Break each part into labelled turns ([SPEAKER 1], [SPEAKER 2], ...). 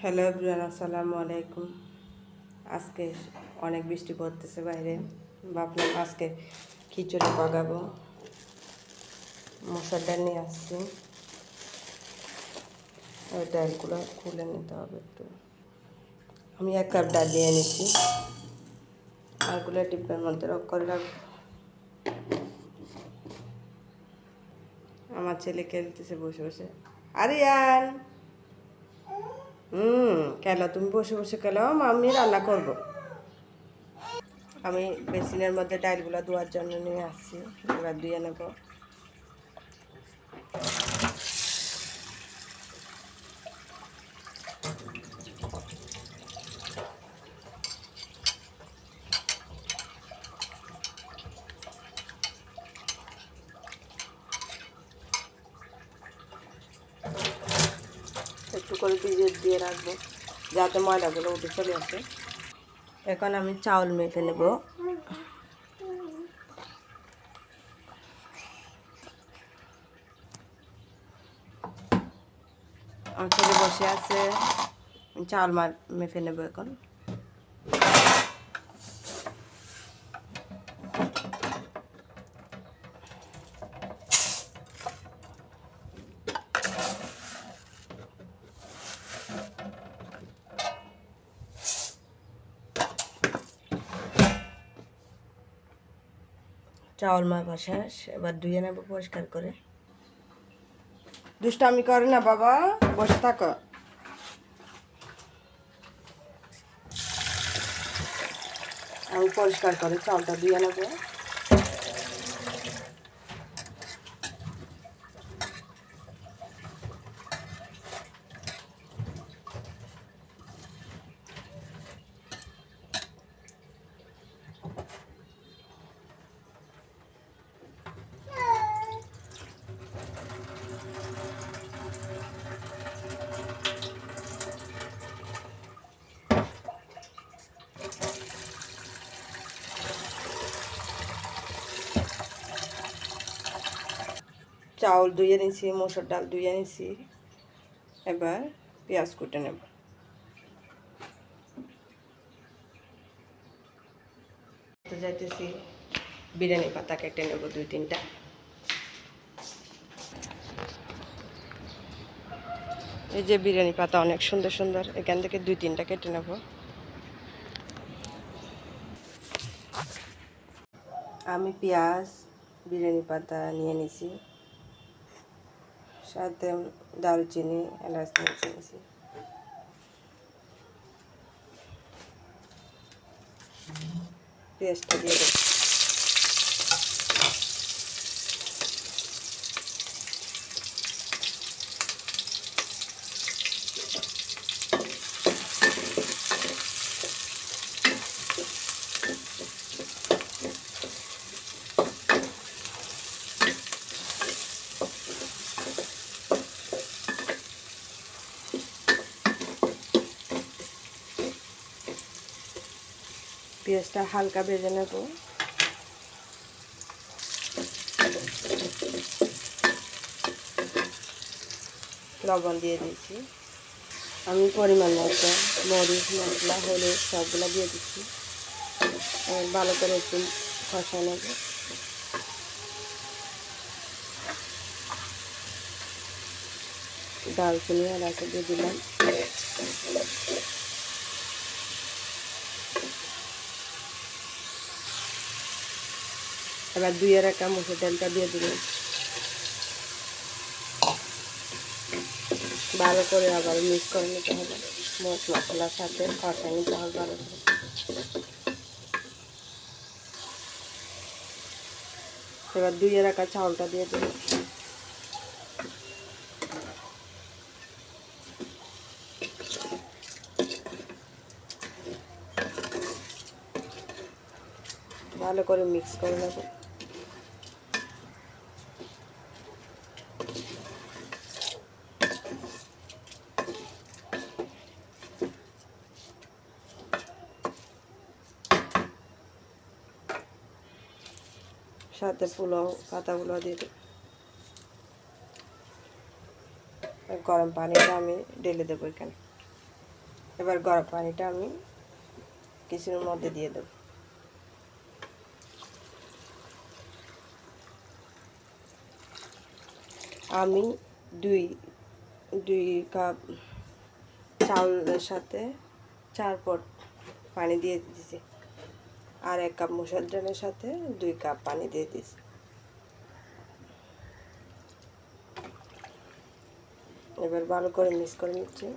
[SPEAKER 1] Hello everyone, আসসালামু আলাইকুম। আজকে অনেক বৃষ্টি পড়তেছে বাইরে। ভাবলাম আজকে খিচুড়ি পাকাবো। মশার ডাল নিয়ে আসছি, ওই ডালগুলো খুলে নিতে হবে একটু। আমি 1 কাপ ডাল দিয়ে নিচ্ছি, আরগুলো টিপের মধ্যে রক করে রাখবো। আমার ছেলে খেলতেছে বসে বসে। আরিয়ান, খেলো, তুমি বসে বসে খেলো, আমি রান্না করব। আমি বেসিনের মধ্যে ডালগুলো ধোয়ার জন্য নিয়ে আসছি, এবার ধুয়ে নেব। একটু করে ভিজিয়ে দিয়ে রাখবো যাতে ময়লাগুলো উঠে চলে আসে। এখন আমি চাউল মেখে নেব। আমার ছেলে বসে আছে, চাউল মেখে নেব এখন। চাউল মাখা শেষ, এবার ধুয়ে নেব পরিষ্কার করে। দুষ্টামি করে না বাবা, বসে থাকো। আমি পরিষ্কার করে চাউলটা ধুয়ে নেব। চাউল ধুয়ে নিয়েছি, মসুর ডাল ধুয়ে নিয়েছি, এবার পেঁয়াজ কুটে নেব। যাইতেছি, বিরিয়ানি পাতা কেটে নেব 2-3টা। এই যে বিরিয়ানি পাতা অনেক সুন্দর সুন্দর, এখান থেকে 2-3টা কেটে নেব। আমি পেঁয়াজ, বিরিয়ানি পাতা নিয়ে নিছি, সাথে দারুচিনি, এলাচ নিয়েছি। পেঁয়াজটা দিয়ে দেব। পেঁয়াজটা হালকা ভেজে নেব। লবণ দিয়ে দিয়েছি। আমি পরিমাণ মতো মরিচ, মশলা, হলুদ সবগুলো দিয়ে দিচ্ছি। ভালো করে একটু কষা নেব। দারচিনি এলাচ দিয়ে দিলাম। এবার 2 রাখা মসুর ডালটা দিয়ে দিলাম। ভালো করে আবার মিক্স করে নিতে হবে, মশলার সাথে কষা নিতে হবে ভালো করে। এবার 2 রাখা চাউলটা দিয়ে দিলাম। ভালো করে মিক্স করে নেব। সাথে পোলাও পাতাগুলো দিয়ে দেব। গরম পানিটা আমি ঢেলে দেবো এখানে। এবার গরম পানিটা আমি কিছুর মধ্যে দিয়ে দেব। আমি দুই কাপ চাউলের সাথে 4 পট পানি দিয়ে দিয়েছি, আর 1 কাপ মসুর ডালের সাথে 2 কাপ পানি দিয়ে দিয়েছি। এবার ভালো করে মিক্স করে নিচ্ছি।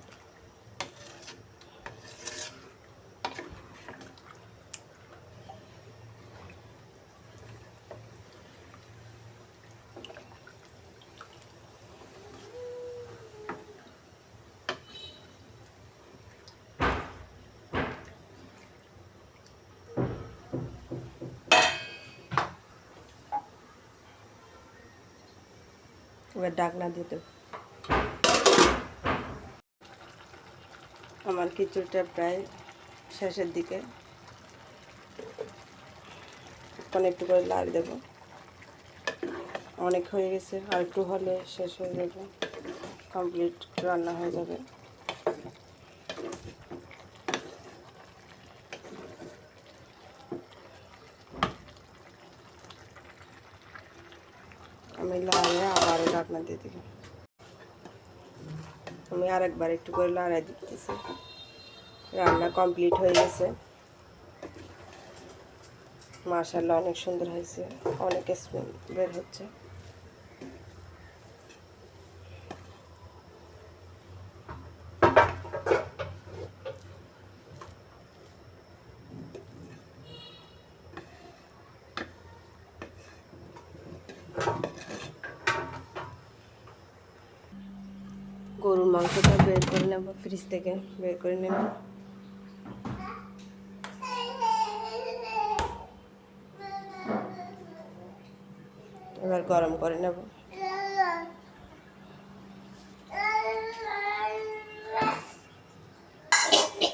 [SPEAKER 1] এবার ঢাকনা দিয়ে দেব। আমার খিচুড়িটা প্রায় শেষের দিকে, এখন একটু করে লাড়ি দেব। অনেক হয়ে গেছে, আর একটু হলে শেষ হয়ে যাবে, কমপ্লিট রান্না হয়ে যাবে। আমি লাড়িয়ে আবারও ঢাকনা দিয়ে দিব। আমি আরেকবার একটু করে লাড়াই দিতেছি। রান্না কমপ্লিট হয়ে গেছে। মাশাআল্লাহ অনেক সুন্দর হয়েছে, অনেক স্মেল বের হচ্ছে। গরুর মাংসটা বের করে নেব, ফ্রিজ থেকে বের করে নেব। এবার গরম করে নেব।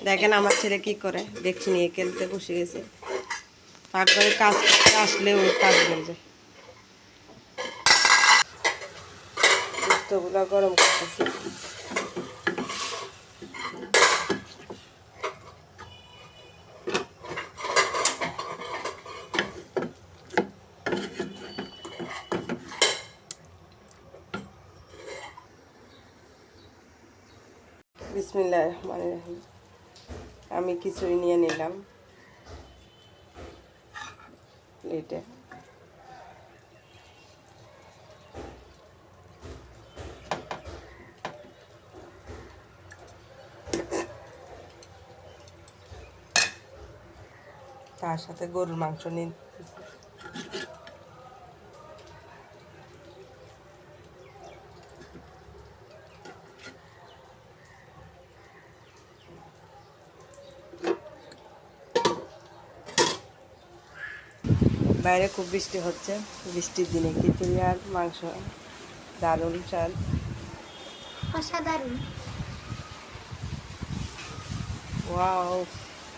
[SPEAKER 1] দেখেন আমার ছেলে কি করে, দেখছি নিয়ে খেলতে বসে গেছে। পাকঘরে কাজ করতে আসলে ওর কাজ হয়ে যায়। গুস্তগুলো গরম করতেছি। বিসমিল্লাহির রহমানির রহিম। আমি খিচুড়ি নিয়ে নিলাম প্লেটে। তার সাথে গরুর মাংস নিয়ে বাইরে খুব বৃষ্টি হচ্ছে, বৃষ্টির দিনে খিচুড়ি আর মাংস দারুণ স্বাদ,
[SPEAKER 2] অসাধারণ।
[SPEAKER 1] ওয়াও,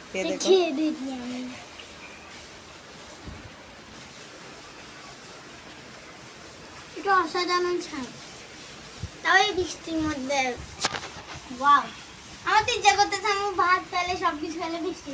[SPEAKER 1] খেয়ে দেখো।
[SPEAKER 2] এটা অসাধারণ স্বাদ, তাও এই বৃষ্টির মধ্যে। ওয়াও, আমার তো ইচ্ছা করতেছে আমি ভাত ফেলে সবকিছু ফেলে বৃষ্টি